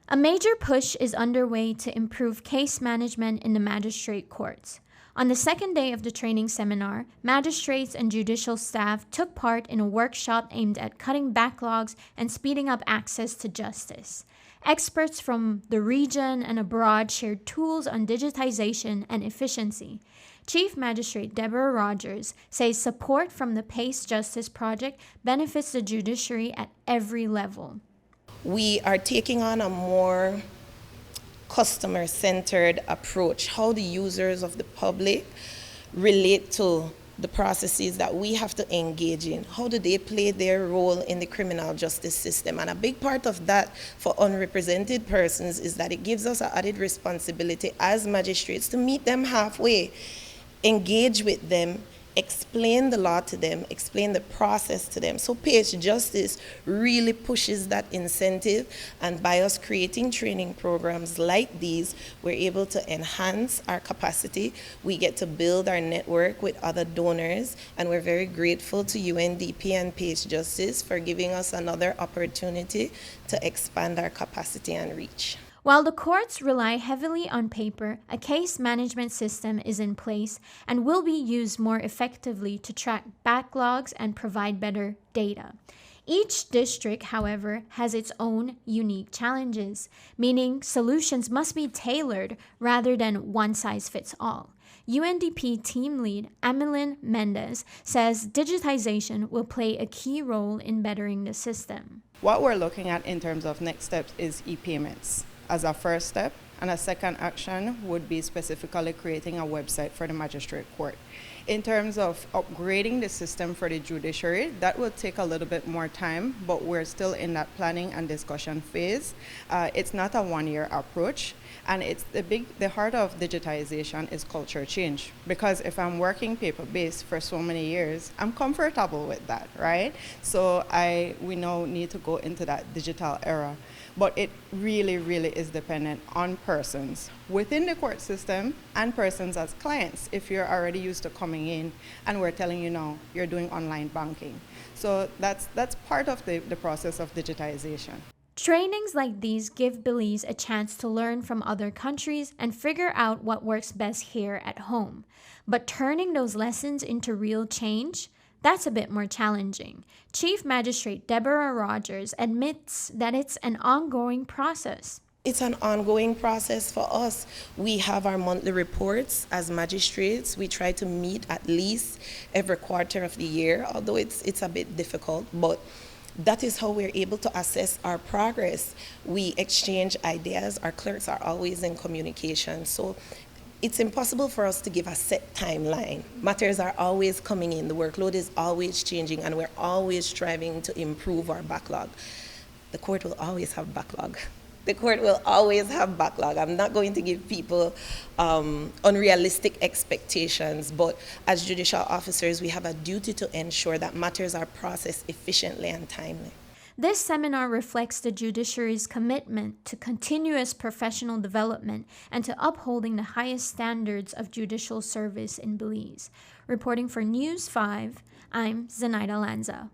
A major push is underway to improve case management in the magistrate courts. On the second day of the training seminar, magistrates and judicial staff took part in a workshop aimed at cutting backlogs and speeding up access to justice. Experts from the region and abroad shared tools on digitization and efficiency. Chief Magistrate Deborah Rogers says support from the PACE Justice Project benefits the judiciary at every level. We are taking on a more customer-centered approach, how the users of the public relate to the processes that we have to engage in. How do they play their role in the criminal justice system? And a big part of that for unrepresented persons is that it gives us an added responsibility as magistrates to meet them halfway, engage with them, explain the law to them, explain the process to them. So PACE Justice really pushes that incentive, and by us creating training programs like these, we're able to enhance our capacity. We get to build our network with other donors, and we're very grateful to U.N.D.P and PACE Justice for giving us another opportunity to expand our capacity and reach. While the courts rely heavily on paper, a case management system is in place and will be used more effectively to track backlogs and provide better data. Each district, however, has its own unique challenges, meaning solutions must be tailored rather than one size fits all. U.N.D.P team lead Amelin Mendez says digitization will play a key role in bettering the system. What we're looking at in terms of next steps is e-payments as a first step, and a second action would be specifically creating a website for the magistrate court. In terms of upgrading the system for the judiciary, that will take a little bit more time, but we're still in that planning and discussion phase. It's not a one-year approach, and it's the heart of digitization is culture change. Because if I'm working paper-based for so many years, I'm comfortable with that, right? So we now need to go into that digital era. But it really, really is dependent on persons within the court system and persons as clients. If you're already used to coming in and we're telling you now you're doing online banking. So that's part of the process of digitization. Trainings like these give Belize a chance to learn from other countries and figure out what works best here at home. But turning those lessons into real change, that's a bit more challenging. Chief Magistrate Deborah Rogers admits that it's an ongoing process. It's an ongoing process for us. We have our monthly reports as magistrates. We try to meet at least every quarter of the year, although it's a bit difficult, but that is how we're able to assess our progress. We exchange ideas. Our clerks are always in communication. So it's impossible for us to give a set timeline. Matters are always coming in. The workload is always changing, and we're always striving to improve our backlog. The court will always have backlog. The court will always have backlog. I'm not going to give people unrealistic expectations, but as judicial officers, we have a duty to ensure that matters are processed efficiently and timely. This seminar reflects the judiciary's commitment to continuous professional development and to upholding the highest standards of judicial service in Belize. Reporting for News 5, I'm Zenida Lanza.